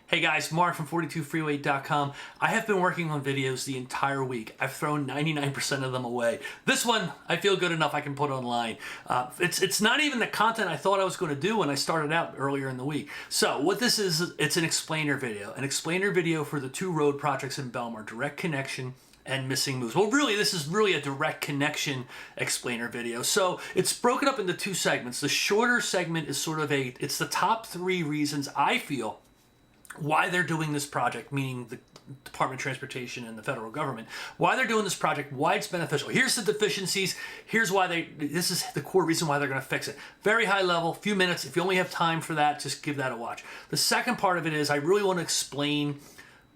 Hey guys, Mark from 42freeway.com. I have been working on videos the entire week. I've thrown 99% of them away. This one, I feel good enough I can put online. It's not even the content I thought I was going to do when I started out earlier in the week. So what this is, it's an explainer video. An explainer video for the two road projects in Belmar, direct connection and missing moves. Well, really, this is really a direct connection explainer video. So it's broken up into two segments. The shorter segment is sort of it's the top 3 reasons I feel why they're doing this project, meaning the Department of Transportation and the federal government, why they're doing this project, why it's beneficial. Here's the deficiencies. Here's why this is the core reason why they're going to fix it. Very high level, few minutes. If you only have time for that, just give that a watch. The second part of it is I really want to explain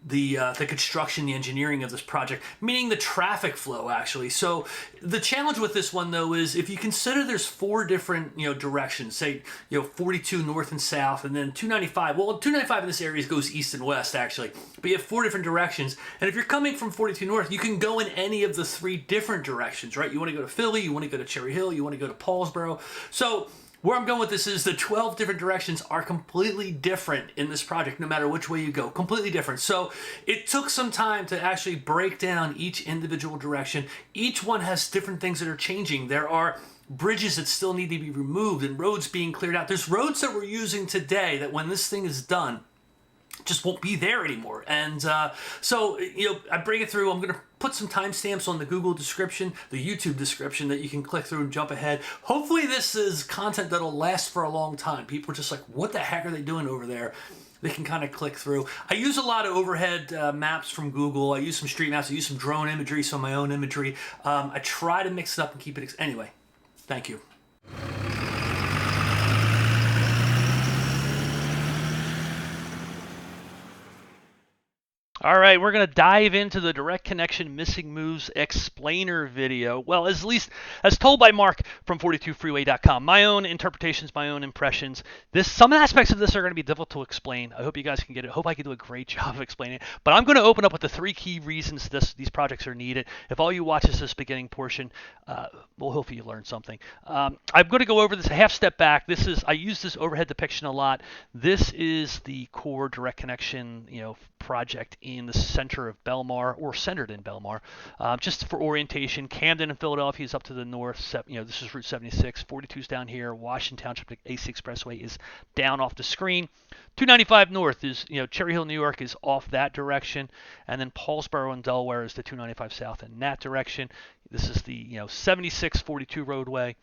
the construction, the engineering of this project, meaning the traffic flow, actually. So the challenge with this one, though, is if you consider there's 4 different, directions, say, 42 north and south, and then 295. Well, 295 in this area goes east and west, actually. But you have 4 different directions. And if you're coming from 42 north, you can go in any of the 3 different directions, right? You want to go to Philly, you want to go to Cherry Hill, you want to go to Paulsboro. So where I'm going with this is the 12 different directions are completely different in this project, no matter which way you go, completely different. So it took some time to actually break down each individual direction. Each one has different things that are changing. There are bridges that still need to be removed and roads being cleared out. There's roads that we're using today that when this thing is done, just won't be there anymore. And so I bring it through. I'm going to put some timestamps on the Google description, the YouTube description, that you can click through and jump ahead. Hopefully this is content that'll last for a long time. People are just like, what the heck are they doing over there? They can kind of click through. I use a lot of overhead maps from Google. I use some street maps. I use some drone imagery, some of my own imagery. I try to mix it up and keep it. Anyway, thank you. All right, we're going to dive into the direct connection missing moves explainer video. Well, at least as told by Mark from 42freeway.com. My own interpretations, my own impressions. Some aspects of this are going to be difficult to explain. I hope you guys can get it. I hope I can do a great job of explaining it. But I'm going to open up with the 3 key reasons these projects are needed. If all you watch is this beginning portion, well, hopefully you learned something. I'm going to go over this a half step back. I use this overhead depiction a lot. This is the core direct connection, project in the center of Belmar, or centered in Belmar. Just for orientation, Camden and Philadelphia is up to the north. This is Route 76. 42 is down here. Washington Township AC Expressway is down off the screen. 295 north is, Cherry Hill, New York is off that direction. And then Paulsboro and Delaware is the 295 south in that direction. This is the, 7642 roadway.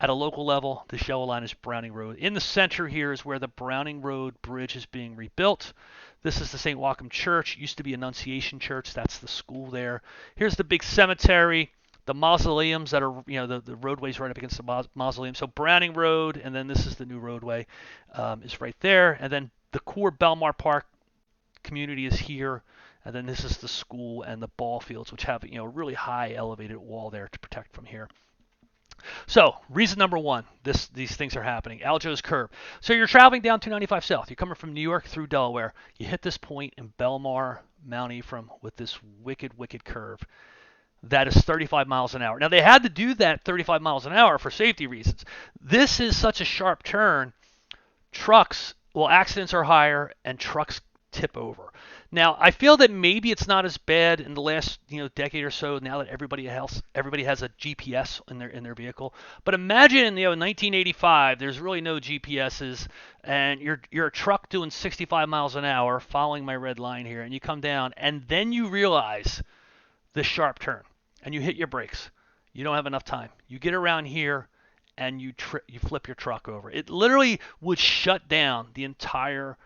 At a local level, the yellow line is Browning Road. In the center here is where the Browning Road Bridge is being rebuilt. This is the St. Waucom Church. It used to be Annunciation Church. That's the school there. Here's the big cemetery, the mausoleums that are, the roadways right up against the mausoleum. So Browning Road, and then this is the new roadway, is right there. And then the core Belmar Park community is here. And then this is the school and the ball fields, which have, a really high elevated wall there to protect from here. So, reason number 1, these things are happening. Aljo's curve. So you're traveling down 295 south. You're coming from New York through Delaware. You hit this point in Belmar, Mount Ephraim, with this wicked, wicked curve. That is 35 miles an hour. Now, they had to do that 35 miles an hour for safety reasons. This is such a sharp turn. Accidents are higher, and trucks tip over. Now, I feel that maybe it's not as bad in the last decade or so, now that everybody has a GPS in their vehicle. But imagine in 1985, there's really no GPSs, and you're a truck doing 65 miles an hour, following my red line here, and you come down, and then you realize the sharp turn, and you hit your brakes. You don't have enough time. You get around here, and you flip your truck over. It literally would shut down the entire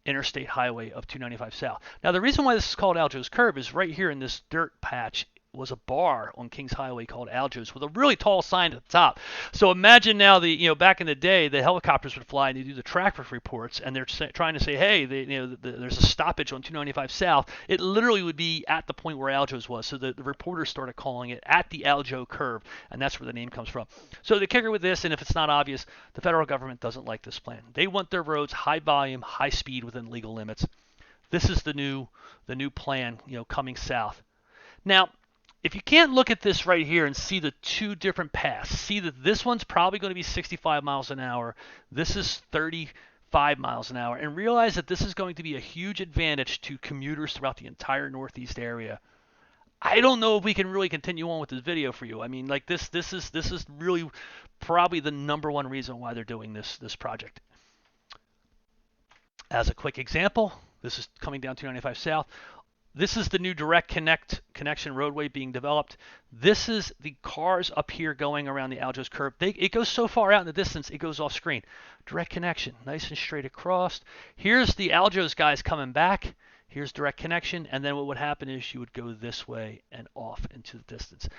interstate highway of 295 south. Now, the reason why this is called Aljo's curve is right here in this dirt patch was a bar on Kings Highway called Aljo's with a really tall sign at the top. So imagine now back in the day, the helicopters would fly and they do the traffic reports, and they're trying to say, hey, there's a stoppage on 295 south. It literally would be at the point where Aljo's was. So the reporters started calling it at the Aljo curve, and that's where the name comes from. So the kicker with this, and if it's not obvious, the federal government doesn't like this plan. They want their roads high volume, high speed within legal limits. This is the new plan, coming south. Now, if you can't look at this right here and see the 2 different paths, see that this one's probably going to be 65 miles an hour. This is 30 5 miles an hour, and realize that this is going to be a huge advantage to commuters throughout the entire Northeast area. I don't know if we can really continue on with this video for you. I mean, like this is really probably the #1 reason why they're doing this project. As a quick example, this is coming down 295 South. This is the new direct connection roadway being developed. This is the cars up here going around the Aljo's curve. It goes so far out in the distance, it goes off screen. Direct connection, nice and straight across. Here's the Aljo's guys coming back. Here's direct connection, and then what would happen is you would go this way and off into the distance.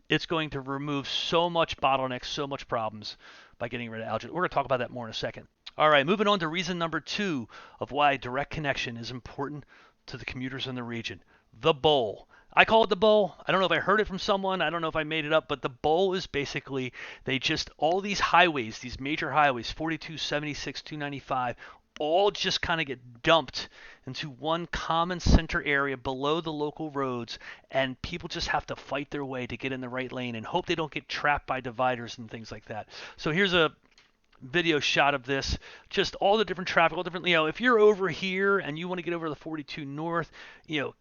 It's going to remove so much bottlenecks, so much problems by getting rid of Aljo. We're going to talk about that more in a second. All right, moving on to reason #2 of why direct connection is important to the commuters in the region. The bowl. I call it the bowl. I don't know if I heard it from someone. I don't know if I made it up, but the bowl is basically all these highways, these major highways, 42, 76, 295, all just kind of get dumped into one common center area below the local roads, and people just have to fight their way to get in the right lane and hope they don't get trapped by dividers and things like that. So here's a video shot of this, just all the different traffic, all different, if you're over here and you want to get over the 42 north,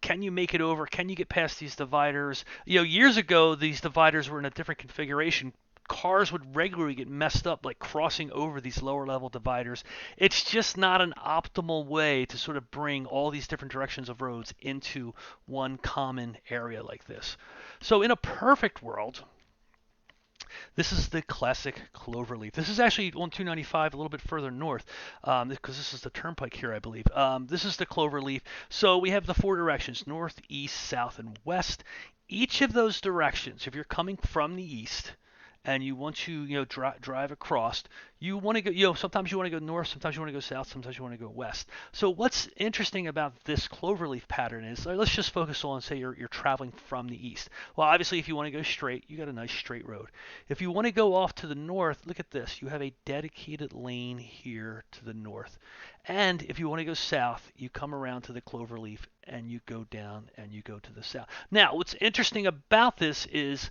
can you make it over? Can you get past these dividers? Years ago, these dividers were in a different configuration. Cars would regularly get messed up, like crossing over these lower level dividers. It's just not an optimal way to sort of bring all these different directions of roads into one common area like this. So in a perfect world, this is the classic cloverleaf. This is actually on 295 a little bit further north, because this is the turnpike here, I believe. This is the cloverleaf. So we have the 4 directions: north, east, south, and west. Each of those directions, if you're coming from the east and you want to drive across, you want to go, sometimes you want to go north, sometimes you want to go south, sometimes you want to go west. So what's interesting about this cloverleaf pattern is, let's just focus on, say you're traveling from the east. Well, obviously if you want to go straight, you got a nice straight road. If you want to go off to the north, look at this, you have a dedicated lane here to the north. And if you want to go south, you come around to the cloverleaf and you go down and you go to the south. Now, what's interesting about this is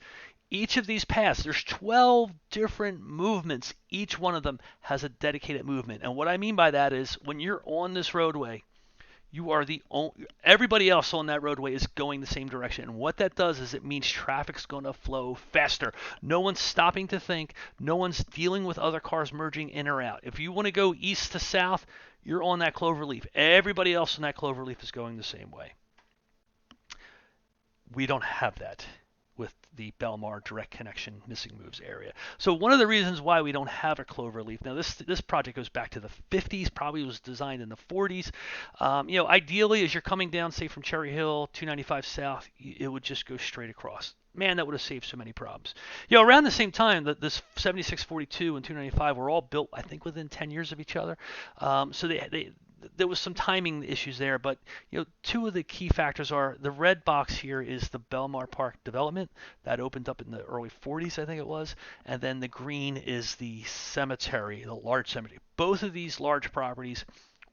each of these paths, there's 12 different movements. Each one of them has a dedicated movement. And what I mean by that is, when you're on this roadway, you are everybody else on that roadway is going the same direction. And what that does is it means traffic's going to flow faster. No one's stopping to think. No one's dealing with other cars merging in or out. If you want to go east to south, you're on that cloverleaf. Everybody else on that cloverleaf is going the same way. We don't have that with the Belmar direct connection missing moves area. So one of the reasons why we don't have a cloverleaf, now this project goes back to the 50s, probably was designed in the 40s. Ideally, as you're coming down, say from Cherry Hill, 295 South, it would just go straight across. Man, that would have saved so many problems. Around the same time that this 7642 and 295 were all built, I think, within 10 years of each other. So there was some timing issues there, but two of the key factors are, the red box here is the Belmar Park development that opened up in the early 40s, I think it was, and then the green is the cemetery, the large cemetery. Both of these large properties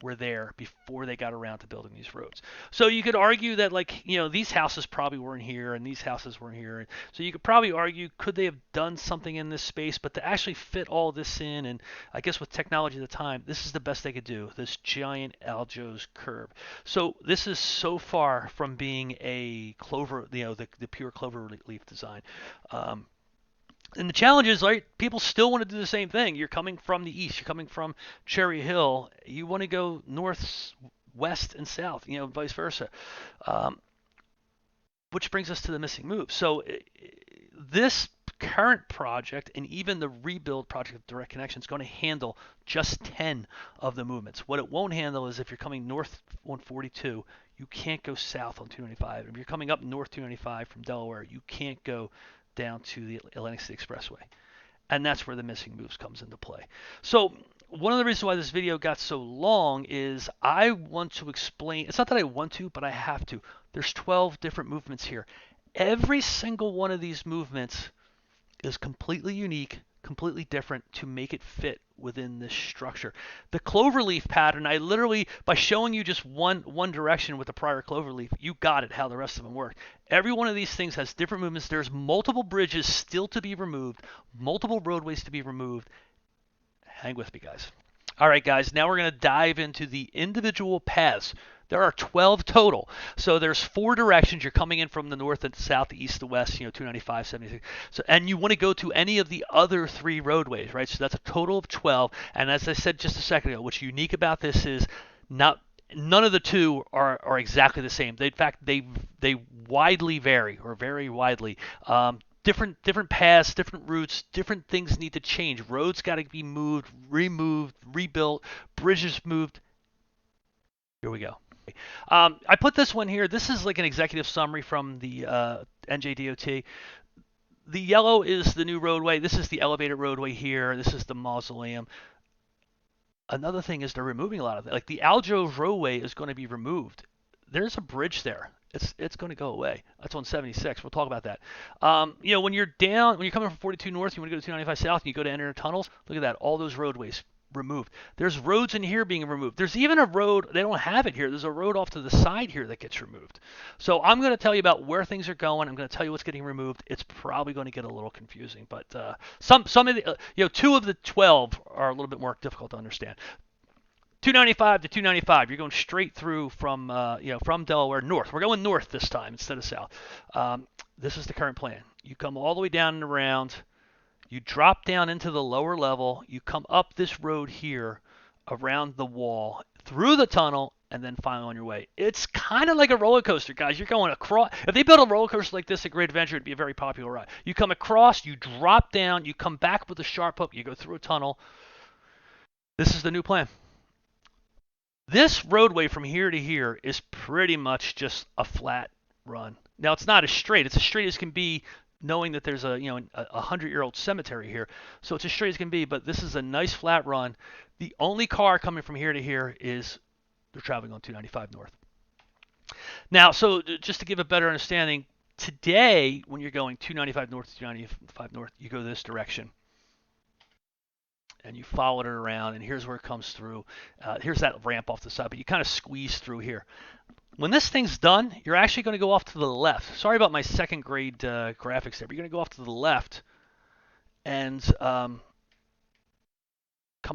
were there before they got around to building these roads. So you could argue that, these houses probably weren't here and these houses weren't here. So you could probably argue, could they have done something in this space? But to actually fit all this in, and I guess with technology at the time, this is the best they could do, this giant Aljo's curb. So this is so far from being a clover, the pure clover leaf design. And the challenge is, people still want to do the same thing. You're coming from the east. You're coming from Cherry Hill. You want to go north, west, and south, vice versa. Which brings us to the missing move. So this current project, and even the rebuild project of Direct Connection, is going to handle just 10 of the movements. What it won't handle is if you're coming north on 42, you can't go south on 295. If you're coming up north 295 from Delaware, you can't go down to the Atlantic City Expressway. And that's where the missing moves comes into play. So one of the reasons why this video got so long is I want to explain, it's not that I want to, but I have to. There's 12 different movements here. Every single one of these movements is completely unique, completely different to make it fit within this structure. The cloverleaf pattern, I literally, by showing you just one direction with the prior cloverleaf, you got it, how the rest of them work. Every one of these things has different movements. There's multiple bridges still to be removed, multiple roadways to be removed. Hang with me, guys. All right, guys, now we're going to dive into the individual paths. There are 12 total. So there's 4 directions. You're coming in from the north and south, the east, the west, 295, 76. So, and you want to go to any of the other 3 roadways, right? So that's a total of 12. And as I said just a second ago, what's unique about this is not none of the 2 are exactly the same. In fact, they widely vary, or very widely. Different paths, different routes, different things need to change. Roads got to be moved, removed, rebuilt, bridges moved. Here we go. I put this one here. This is like an executive summary from the NJDOT. The yellow is the new roadway. This is the elevated roadway here. This is the mausoleum. Another thing is they're removing a lot of it. Like the Aljo roadway is going to be removed. There's a bridge there. It's going to go away. That's on 76. We'll talk about that. When you're coming from 42 north, you want to go to 295 south, and you go to enter tunnels. Look at that. All those roadways removed. There's roads in here being removed. There's even a road, they don't have it here. There's a road off to the side here that gets removed. So I'm going to tell you about where things are going. I'm going to tell you what's getting removed. It's probably going to get a little confusing, but some of the 2 of the 12 are a little bit more difficult to understand. 295 to 295. You're going straight through from Delaware north. We're going north this time instead of south. This is the current plan. You come all the way down and around. You drop down into the lower level. You come up this road here around the wall, through the tunnel, and then finally on your way. It's kind of like a roller coaster, guys. You're going across. If they built a roller coaster like this at Great Adventure, it'd be a very popular ride. You come across, you drop down, you come back with a sharp hook, you go through a tunnel. This is the new plan. This roadway from here to here is pretty much just a flat run. Now it's not as straight. It's as straight as can be, knowing that there's a 100-year-old cemetery here. So it's as straight as can be, but this is a nice flat run. The only car coming from here to here is they're traveling on 295 north. Now, so just to give a better understanding, today when you're going 295 north to 295 north, you go this direction. And you follow it around, and here's where it comes through. Here's that ramp off the side, but you kind of squeeze through here. When this thing's done, you're actually going to go off to the left. Sorry about my second grade graphics there, but you're going to go off to the left and come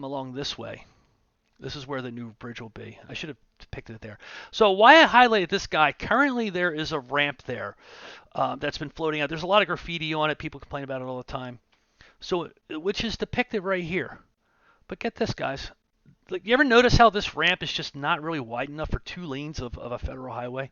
along this way. This is where the new bridge will be. I should have depicted it there. So why I highlighted this guy, currently there is a ramp there that's been floating out. There's a lot of graffiti on it. People complain about it all the time. So, which is depicted right here. But get this, guys. Like, you ever notice how this ramp is just not really wide enough for 2 lanes of a federal highway?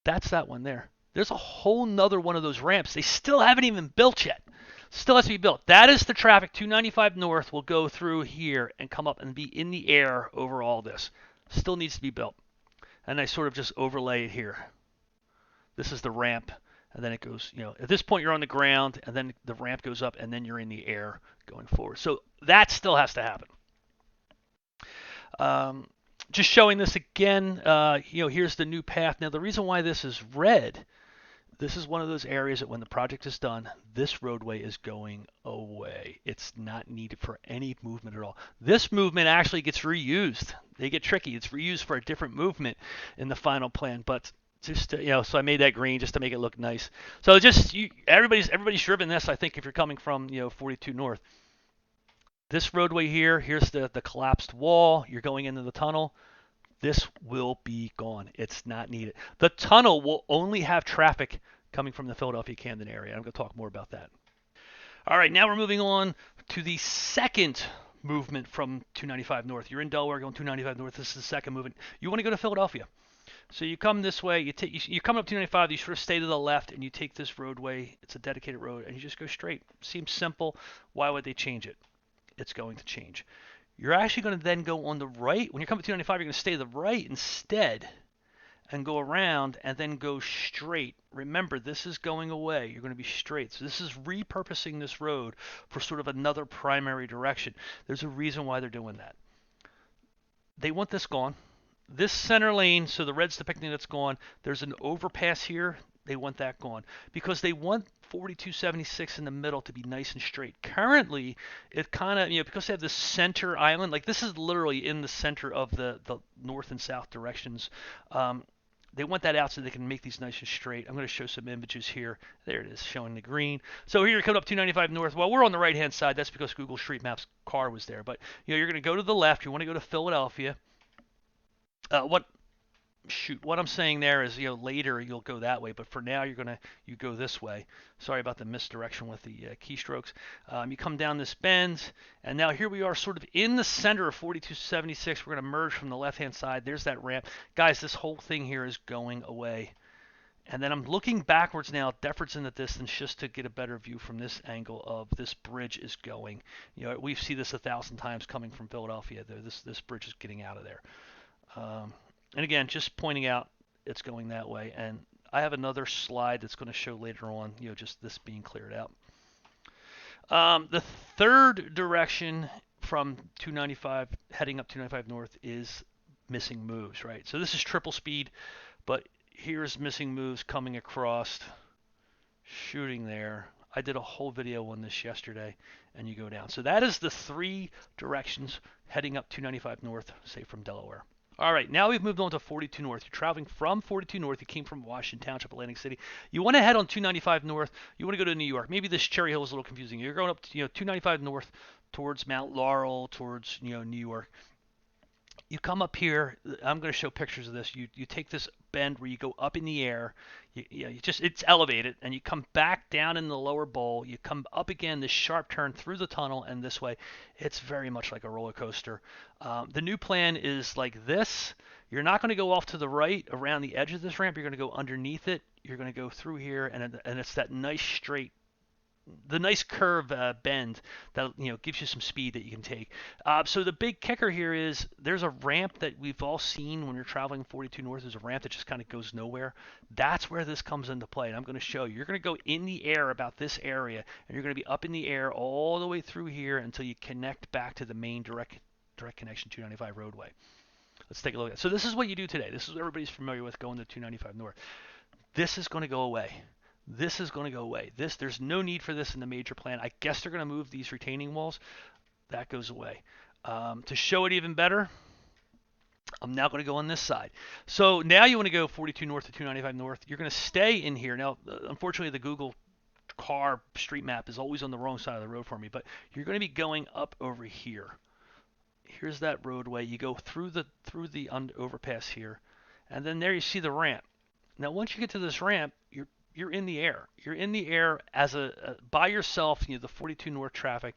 That's that one there. There's a whole nother one of those ramps. They still haven't even built yet. Still has to be built. That is the traffic. 295 north will go through here and come up and be in the air over all this. Still needs to be built. And I sort of just overlay it here. This is the ramp. And then it goes, at this point you're on the ground, and then the ramp goes up, and then you're in the air going forward. So that still has to happen. Just showing this again, here's the new path. Now the reason why this is red, this is one of those areas that when the project is done, this roadway is going away. It's not needed for any movement at all. This movement actually gets reused. They get tricky. It's reused for a different movement in the final plan, but just to, so I made that green just to make it look nice. So just everybody's driven this. I think if you're coming from 42 north, this roadway here's the collapsed wall. You're going into the tunnel. This will be gone. It's not needed. The tunnel will only have traffic coming from the Philadelphia Camden area. I'm going to talk more about that. All right, now we're moving on to the second movement from 295 north. You're in Delaware going 295 north. This is the second movement. You want to go to Philadelphia. So you come this way, you come up 295, you sort of stay to the left, and you take this roadway. It's a dedicated road, and you just go straight. Seems simple. Why would they change it? It's going to change. You're actually going to then go on the right. When you come to 295, you're going to stay to the right instead and go around and then go straight. Remember, this is going away. You're going to be straight. So this is repurposing this road for sort of another primary direction. There's a reason why they're doing that. They want this gone. This center lane, so the red's depicting that's gone. There's an overpass here. They want that gone because they want 4276 in the middle to be nice and straight. Currently, it kind of, because they have this center island, like this is literally in the center of the north and south directions. they want that out so they can make these nice and straight. I'm going to show some images here. There it is, showing the green. So here you're coming up 295 north. Well, we're on the right-hand side. That's because Google Street Maps car was there. But you're going to go to the left. You want to go to Philadelphia. What I'm saying there is, later you'll go that way, but for now you go this way. Sorry about the misdirection with the keystrokes. You come down this bend, and now here we are, sort of in the center of 4276. We're going to merge from the left-hand side. There's that ramp, guys. This whole thing here is going away, and then I'm looking backwards now, deference in the distance, just to get a better view from this angle of this bridge is going. We've seen this 1,000 times coming from Philadelphia. This bridge is getting out of there. And again, just pointing out it's going that way. And I have another slide that's going to show later on, just this being cleared out. The third direction from 295 heading up 295 north is missing moves, right? So this is triple speed, but here's missing moves coming across, shooting there. I did a whole video on this yesterday, and you go down. So that is the three directions heading up 295 north, say from Delaware. All right, now we've moved on to 42 north. You're traveling from 42 north. You came from Washington Township, Atlantic City. You want to head on 295 north. You want to go to New York. Maybe this Cherry Hill is a little confusing. You're going up to 295 north towards Mount Laurel, towards New York. You come up here. I'm going to show pictures of this. You take this bend where you go up in the air. It's elevated, and you come back down in the lower bowl. You come up again, this sharp turn through the tunnel, and this way. It's very much like a roller coaster. The new plan is like this. You're not going to go off to the right around the edge of this ramp. You're going to go underneath it. You're going to go through here, and it's that nice straight. The nice curve bend that gives you some speed that you can take. So the big kicker here is there's a ramp that we've all seen when you're traveling 42 north. There's a ramp that just kind of goes nowhere. That's where this comes into play, and I'm going to show you. You're going to go in the air about this area, and you're going to be up in the air all the way through here until you connect back to the main direct connection 295 roadway. Let's take a look at it. So this is what you do today. This is what everybody's familiar with going to 295 north. This is going to go away. This is going to go away. There's no need for this in the major plan. I guess they're going to move these retaining walls. That goes away. To show it even better, I'm now going to go on this side. So now you want to go 42 north to 295 north. You're going to stay in here. Now, unfortunately, the Google car street map is always on the wrong side of the road for me, but you're going to be going up over here. Here's that roadway. You go through the overpass here, and then there you see the ramp. Now, once you get to this ramp, you're in the air. You're in the air as by yourself, the 42 north traffic,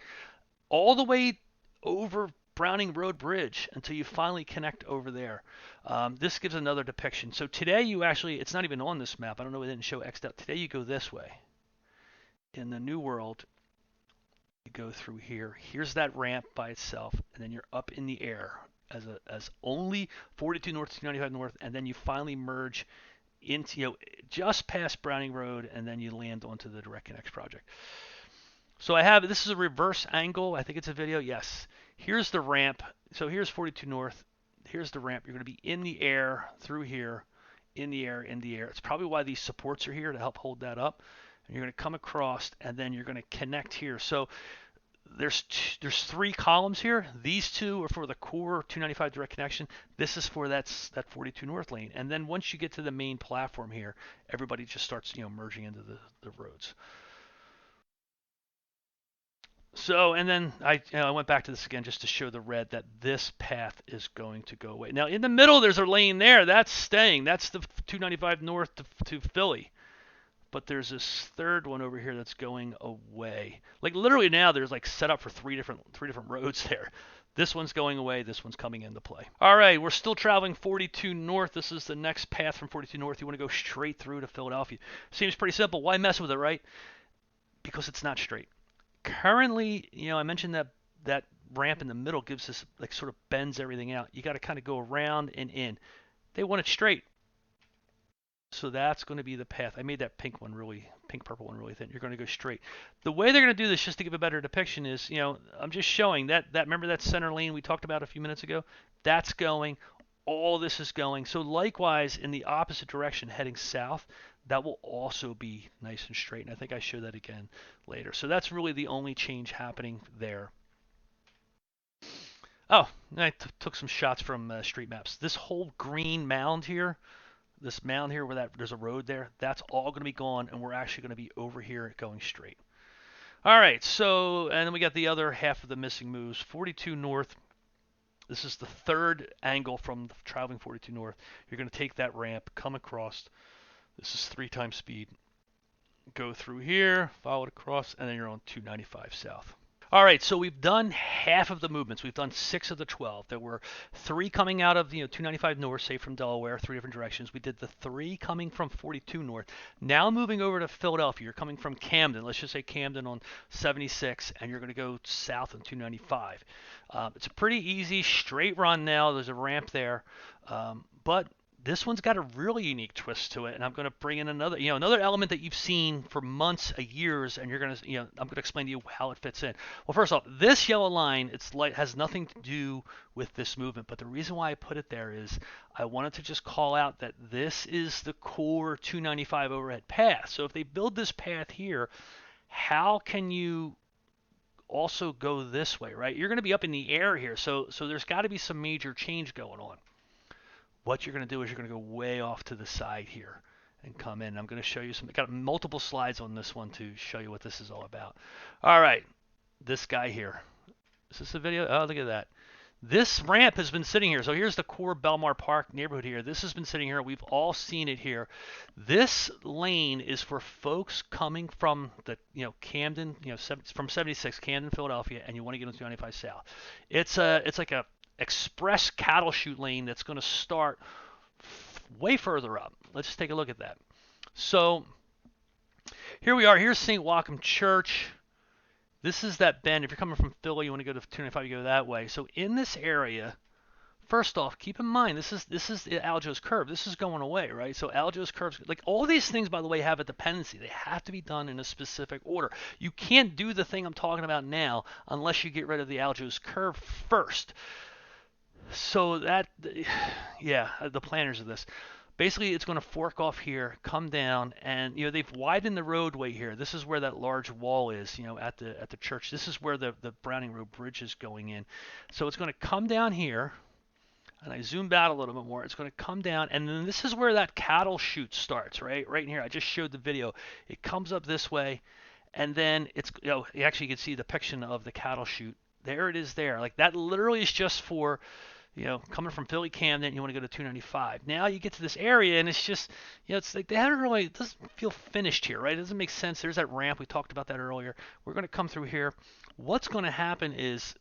all the way over Browning Road Bridge until you finally connect over there. This gives another depiction. So today it's not even on this map. I don't know why they didn't show X'd out. Today you go this way. In the new world, you go through here. Here's that ramp by itself, and then you're up in the air as only 42 north to 295 north, and then you finally merge into just past Browning Road, and then you land onto the Direct Connect project. So this is a reverse angle. I think it's a video. Yes. Here's the ramp. So here's 42 north. Here's the ramp. You're going to be in the air through here, in the air. It's probably why these supports are here to help hold that up. And you're going to come across, and then you're going to connect here. So there's three columns here. These two are for the core 295 direct connection. This is for that 42 north lane. And then once you get to the main platform here, everybody just starts merging into the roads. So, and then I went back to this again just to show the red that this path is going to go away. Now in the middle there's a lane there. That's staying. That's the 295 north to Philly. But there's this third one over here that's going away. Like literally now there's like set up for three different roads there. This one's going away. This one's coming into play. All right, we're still traveling 42 north. This is the next path from 42 north. You want to go straight through to Philadelphia. Seems pretty simple. Why mess with it, right? Because it's not straight. Currently, I mentioned that ramp in the middle gives us like sort of bends everything out. You got to kind of go around and in. They want it straight. So that's going to be the path. I made that purple one really thin. You're going to go straight. The way they're going to do this, just to give a better depiction, is, I'm just showing that remember that center lane we talked about a few minutes ago? That's going. All this is going. So likewise, in the opposite direction, heading south, that will also be nice and straight. And I think I show that again later. So that's really the only change happening there. Oh, I took some shots from street maps. This whole green mound here, This mound here where there's a road there, that's all going to be gone, and we're actually going to be over here going straight. All right, so, and then we got the other half of the missing moves. 42 north. This is the third angle from traveling 42 north. You're going to take that ramp, come across. This is 3 times speed. Go through here, follow it across, and then you're on 295 south. All right, so we've done half of the movements. We've done 6 of the 12. There were 3 coming out of 295 north, say from Delaware, 3 different directions. We did the 3 coming from 42 north. Now moving over to Philadelphia, you're coming from Camden. Let's just say Camden on 76, and you're going to go south on 295. It's a pretty easy straight run now. There's a ramp there, but this one's got a really unique twist to it, and I'm going to bring in another element that you've seen for months, years, and I'm going to explain to you how it fits in. Well, first off, this yellow line, has nothing to do with this movement, but the reason why I put it there is I wanted to just call out that this is the core 295 overhead path. So if they build this path here, how can you also go this way, right? You're going to be up in the air here, so there's got to be some major change going on. What you're going to do is you're going to go way off to the side here and come in. I'm going to show you some. Got multiple slides on this one to show you what this is all about. All right, this guy here. Is this a video? Oh, look at that. This ramp has been sitting here. So here's the core Belmar Park neighborhood here. This has been sitting here. We've all seen it here. This lane is for folks coming from the Camden, from 76 Camden, Philadelphia, and you want to get into 95 South. It's like a express cattle chute lane that's going to start way further up. Let's just take a look at that. So here we are. Here's St. Waucom Church. This is that bend. If you're coming from Philly, you want to go to 295, you go that way. So in this area, first off, keep in mind this is Aljo's curve. This is going away, right? So Aljo's curves, like all these things, by the way, have a dependency. They have to be done in a specific order. You can't do the thing I'm talking about now unless you get rid of the Aljo's curve first. So that, yeah, the planners of this. Basically, it's going to fork off here, come down, and they've widened the roadway here. This is where that large wall is, at the church. This is where the Browning Road Bridge is going in. So it's going to come down here, and I zoomed out a little bit more. It's going to come down, and then this is where that cattle chute starts, right in here. I just showed the video. It comes up this way, and then it's you actually can see the depiction of the cattle chute. There it is there. Like that literally is just for coming from Philly Camden, you want to go to 295. Now you get to this area, and it's just, it's like it doesn't feel finished here, right? It doesn't make sense. There's that ramp. We talked about that earlier. We're going to come through here. What's going to happen is,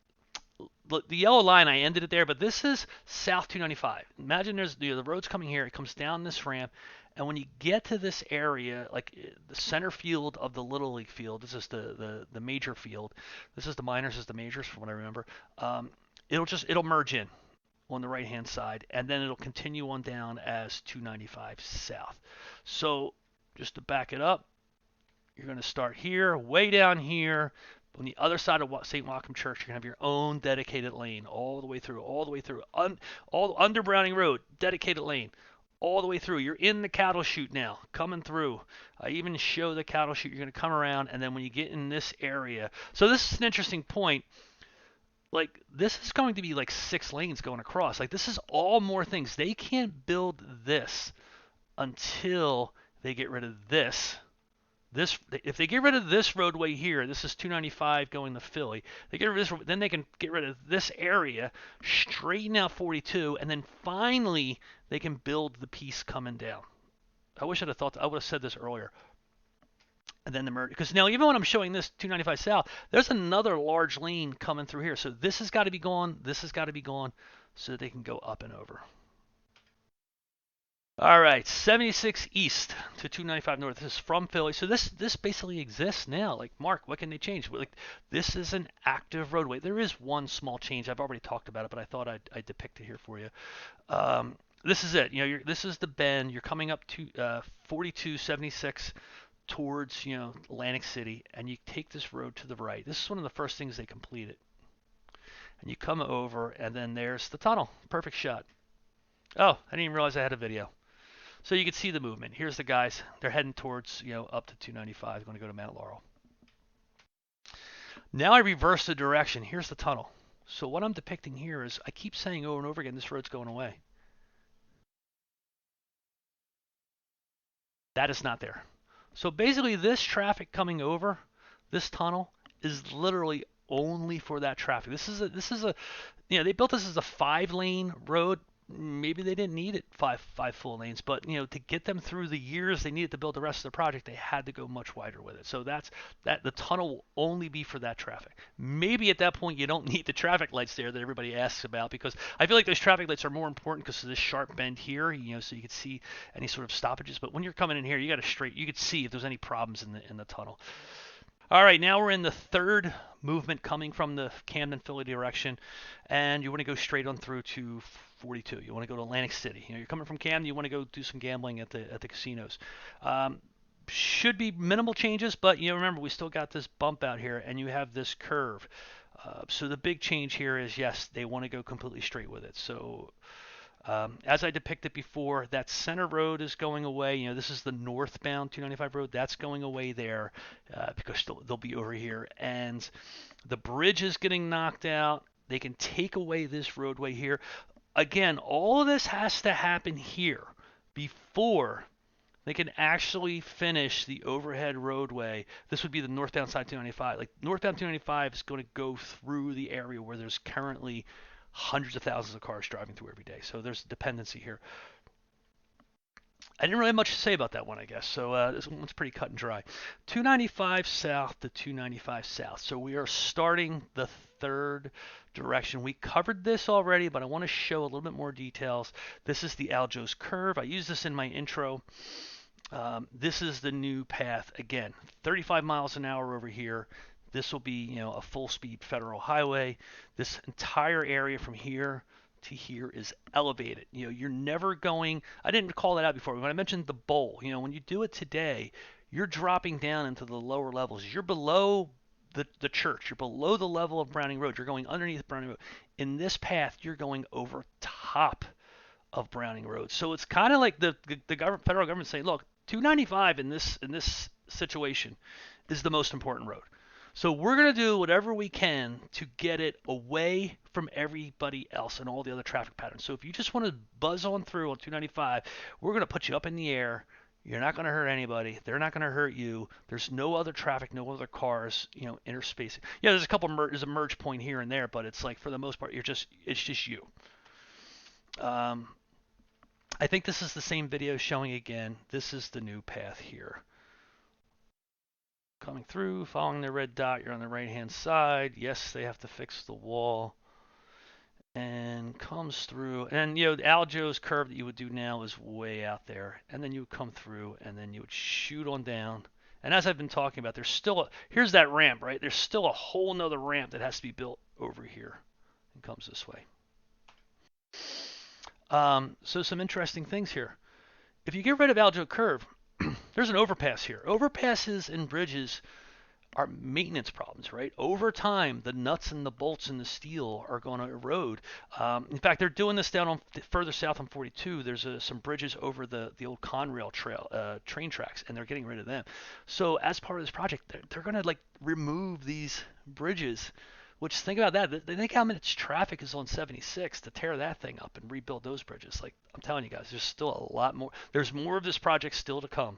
the yellow line, I ended it there, but this is South 295. Imagine there's the road's coming here. It comes down this ramp, and when you get to this area, like the center field of the Little League field, this is the major field. This is the minors, this is the majors, from what I remember. It'll merge in on the right hand side, and then it'll continue on down as 295 south. So just to back it up, you're going to start here, way down here. On the other side of St. Waucom Church, you're going to have your own dedicated lane all the way through, all under Browning Road, dedicated lane, all the way through. You're in the cattle chute now, coming through. I even show the cattle chute. You're going to come around, and then when you get in this area, so this is an interesting point. Like, this is going to be like 6 lanes going across. Like, this is all more things. They can't build this until they get rid of this. If they get rid of this roadway here, this is 295 going to Philly. They get rid of this, then they can get rid of this area, straighten out 42, and then finally they can build the piece coming down. I wish I would have said this earlier. And then the merge, because now even when I'm showing this 295 south, there's another large lane coming through here. So this has got to be gone. This has got to be gone so that they can go up and over. All right, 76 east to 295 north. This is from Philly. So this basically exists now. Like, Mark, what can they change? Like, this is an active roadway. There is one small change. I've already talked about it, but I thought I'd depict it here for you. This is it. This is the bend. You're coming up to 4276 towards Atlantic City, and you take this road to the right. This is one of the first things they completed. And you come over, and then there's the tunnel. Perfect shot. Oh, I didn't even realize I had a video. So you can see the movement. Here's the guys. They're heading towards up to 295. Going to go to Mount Laurel. Now I reverse the direction. Here's the tunnel. So what I'm depicting here is, I keep saying over and over again, this road's going away. That is not there. So basically, this traffic coming over this tunnel is literally only for that traffic. This is a they built this as a 5-lane road. Maybe they didn't need it five full lanes, but to get them through the years they needed to build the rest of the project, they had to go much wider with it. So that's that. The tunnel will only be for that traffic. Maybe at that point you don't need the traffic lights there that everybody asks about, because I feel like those traffic lights are more important because of this sharp bend here, so you can see any sort of stoppages. But when you're coming in here, you could see if there's any problems in the tunnel. All right, now we're in the third movement coming from the Camden, Philly direction, and you want to go straight on through to 42. You want to go to Atlantic City. You're coming from Camden, you want to go do some gambling at the casinos. Should be minimal changes, but remember, we still got this bump out here, and you have this curve. So the big change here is, yes, they want to go completely straight with it. So as I depicted before, that center road is going away. This is the northbound 295 road. That's going away there because they'll be over here. And the bridge is getting knocked out. They can take away this roadway here. Again, all of this has to happen here before they can actually finish the overhead roadway. This would be the northbound side 295. Like, northbound 295 is going to go through the area where there's currently hundreds of thousands of cars driving through every day. So there's a dependency here. I didn't really have much to say about that one, I guess. So this one's pretty cut and dry. 295 south to 295 south. So we are starting the third direction. We covered this already, but I want to show a little bit more details. This is the Aljo's curve. I used this in my intro. This is the new path. Again, 35 miles an hour over here. This will be, a full-speed federal highway. This entire area from here to here is elevated. You're never going. I didn't call that out before. When I mentioned the bowl, when you do it today, you're dropping down into the lower levels. You're below the church. You're below the level of Browning Road. You're going underneath Browning Road. In this path, you're going over top of Browning Road. So it's kind of like the federal government saying, look, 295 in this situation is the most important road. So we're going to do whatever we can to get it away from everybody else and all the other traffic patterns. So if you just want to buzz on through on 295, we're going to put you up in the air. You're not going to hurt anybody. They're not going to hurt you. There's no other traffic, no other cars, interspacing. Yeah, there's a couple there's a merge point here and there, but it's like, for the most part, it's just you. I think this is the same video showing again. This is the new path here. Coming through, following the red dot, you're on the right-hand side. Yes, they have to fix the wall. And comes through. And, Aljo's curve that you would do now is way out there. And then you would come through, and then you would shoot on down. And as I've been talking about, there's still here's that ramp, right? There's still a whole nother ramp that has to be built over here. And comes this way. So some interesting things here. If you get rid of Aljo curve, there's an overpass here. Overpasses and bridges are maintenance problems, right? Over time, the nuts and the bolts and the steel are going to erode. In fact, they're doing this down on further south on 42. There's some bridges over the old Conrail train tracks, and they're getting rid of them. So as part of this project, they're going to remove these bridges. Which, think about that. Think how much traffic is on 76 to tear that thing up and rebuild those bridges. I'm telling you guys, there's still a lot more. There's more of this project still to come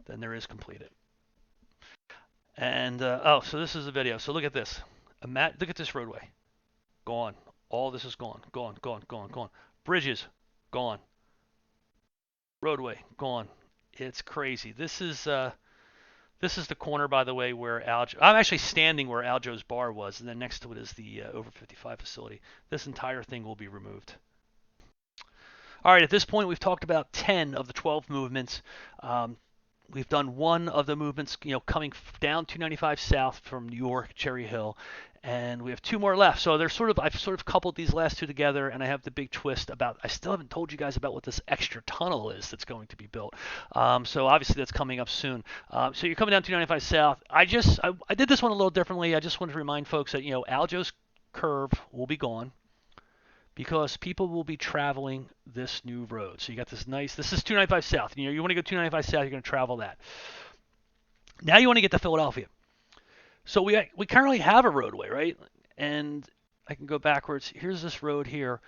than there is completed. And, so this is the video. So look at this. Look at this roadway. Gone. All this is gone. Gone, gone, gone, gone. Bridges, gone. Roadway, gone. It's crazy. This is the corner, by the way, where I'm actually standing where Aljo's bar was, and then next to it is the over 55 facility. This entire thing will be removed. All right, at this point, we've talked about 10 of the 12 movements. We've done one of the movements, coming down 295 south from New York, Cherry Hill, and we have two more left. So I've sort of coupled these last two together, and I have the big twist about, I still haven't told you guys about what this extra tunnel is that's going to be built. So obviously that's coming up soon. So you're coming down 295 south. I did this one a little differently. I just wanted to remind folks that, Aljo's curve will be gone, because people will be traveling this new road. So you got this this is 295 south. You want to go 295 south, you're going to travel that. Now you want to get to Philadelphia. So we currently have a roadway, right? And I can go backwards. Here's this road here.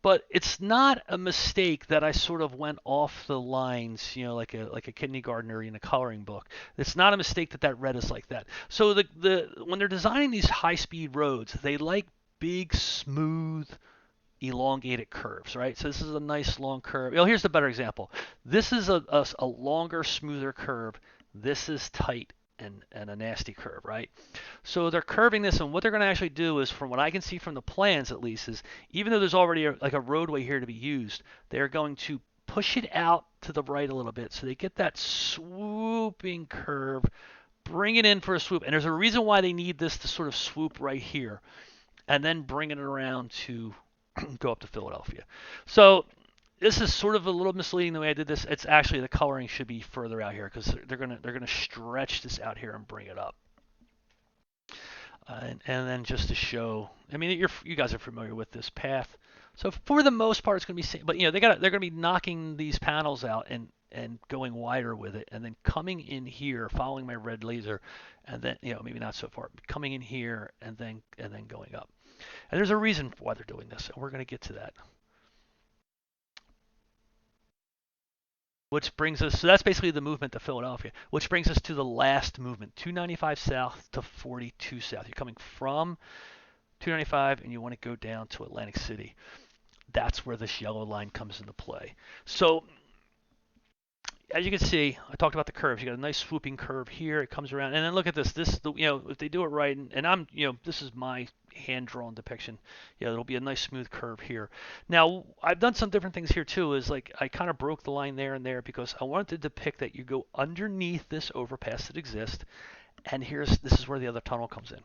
but it's not a mistake that I sort of went off the lines, like a kindergartner in a coloring book. It's not a mistake that red is like that. So when they're designing these high-speed roads, they like big, smooth, elongated curves, right? So this is a nice long curve. Here's the better example. This is a longer, smoother curve. This is tight and a nasty curve, right? So they're curving this, and what they're going to actually do is, from what I can see from the plans at least, is even though there's already like a roadway here to be used, they're going to push it out to the right a little bit so they get that swooping curve, bring it in for a swoop. And there's a reason why they need this to sort of swoop right here and then bring it around to go up to Philadelphia. So this is sort of a little misleading the way I did this. It's actually, the coloring should be further out here because they're gonna stretch this out here and bring it up. And then just to show, I mean, you guys are familiar with this path. So for the most part, it's going to be, but they're going to be knocking these panels out and going wider with it, and then coming in here, following my red laser, and then maybe not so far, but coming in here and then going up. And there's a reason why they're doing this, and we're going to get to that. Which brings us, so that's basically the movement to Philadelphia, which brings us to the last movement, 295 south to 42 south. You're coming from 295 and you want to go down to Atlantic City. That's where this yellow line comes into play. So as you can see, I talked about the curves. You got a nice swooping curve here. It comes around, and then look at this. If they do it right, and I'm, this is my hand-drawn depiction. It'll be a nice smooth curve here. Now, I've done some different things here too. Is like I kind of broke the line there and there because I wanted to depict that you go underneath this overpass that exists, and this is where the other tunnel comes in.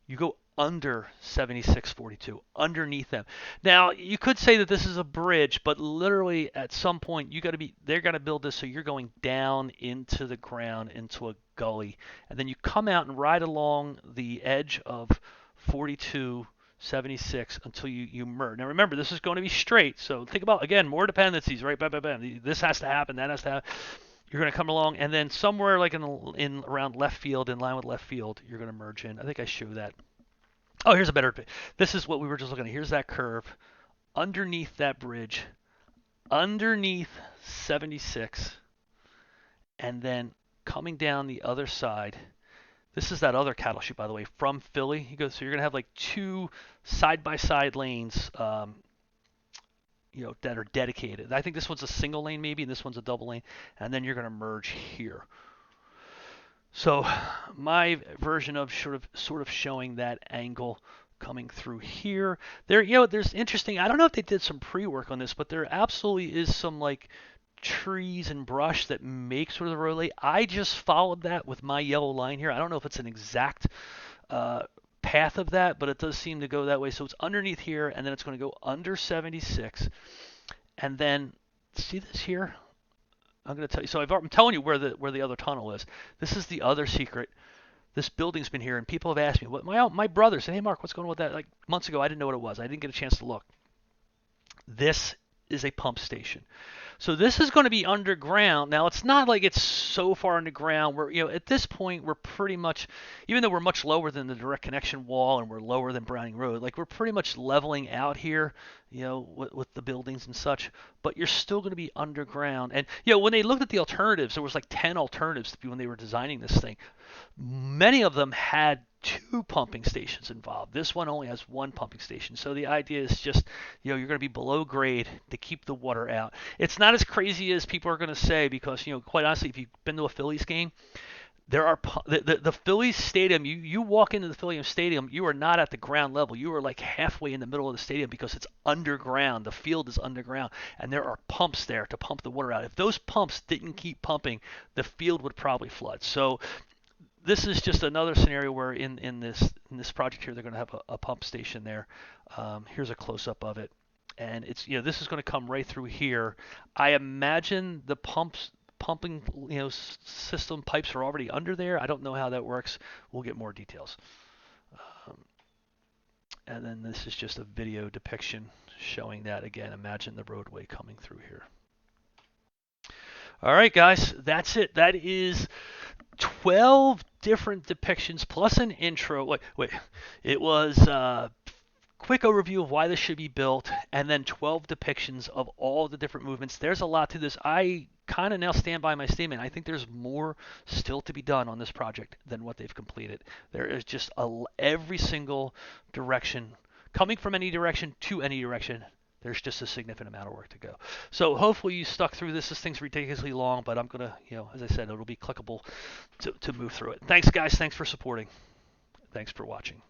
You go under 7642, underneath them. Now, you could say that this is a bridge, but literally at some point they're going to build this so you're going down into the ground, into a gully, and then you come out and ride along the edge of 4276 until you merge. Now remember, this is going to be straight, so think about, again, more dependencies, right? Bam, bam, bam. This has to happen, that has to happen. You're going to come along, and then somewhere like in around left field, in line with left field, you're going to merge in. I think I showed that. Oh, here's a better. This is what we were just looking at. Here's that curve underneath that bridge, underneath 76, and then coming down the other side. This is that other cattle chute, by the way, from Philly. So you're going to have like two side-by-side lanes. That are dedicated. I think this one's a single lane maybe, and this one's a double lane, and then you're going to merge here. So my version of sort of showing that angle coming through here. There's interesting, I don't know if they did some pre-work on this, but there absolutely is some like trees and brush that make sort of the roadway. I just followed that with my yellow line here. I don't know if it's an exact path of that, but it does seem to go that way. So it's underneath here, and then it's going to go under 76, and then see this here. I'm going to tell you. So I'm telling you where the other tunnel is. This is the other secret. This building's been here, and people have asked me. What my brother said, "Hey Mark, what's going on with that?" Like months ago, I didn't know what it was. I didn't get a chance to look. This is a pump station. So this is going to be underground. Now, it's not like it's so far underground. At this point, we're pretty much, even though we're much lower than the direct connection wall and we're lower than Browning Road, like we're pretty much leveling out here, with the buildings and such, but you're still going to be underground. And, when they looked at the alternatives, there was like 10 alternatives when they were designing this thing. Many of them had 2 pumping stations involved. This one only has 1 pumping station. So the idea is just, you're going to be below grade to keep the water out. It's not as crazy as people are going to say because, quite honestly, if you've been to a Phillies game, there are the Phillies stadium. You walk into the Phillies stadium, you are not at the ground level. You are like halfway in the middle of the stadium because it's underground. The field is underground, and there are pumps there to pump the water out. If those pumps didn't keep pumping, the field would probably flood. So this is just another scenario where in this project here, they're going to have a pump station there. Here's a close-up of it, and it's this is going to come right through here. I imagine the pumping system pipes are already under there. I don't know how that works. We'll get more details. And then this is just a video depiction showing that again. Imagine the roadway coming through here. All right, guys, that's it. That is 12 different depictions plus an intro. Wait. It was quick overview of why this should be built, and then 12 depictions of all the different movements. There's a lot to this. I kind of now stand by my statement. I think there's more still to be done on this project than what they've completed. There is just every single direction, coming from any direction to any direction, there's just a significant amount of work to go. So hopefully you stuck through this. This thing's ridiculously long, but I'm going to, as I said, it'll be clickable to move through it. Thanks, guys. Thanks for supporting. Thanks for watching.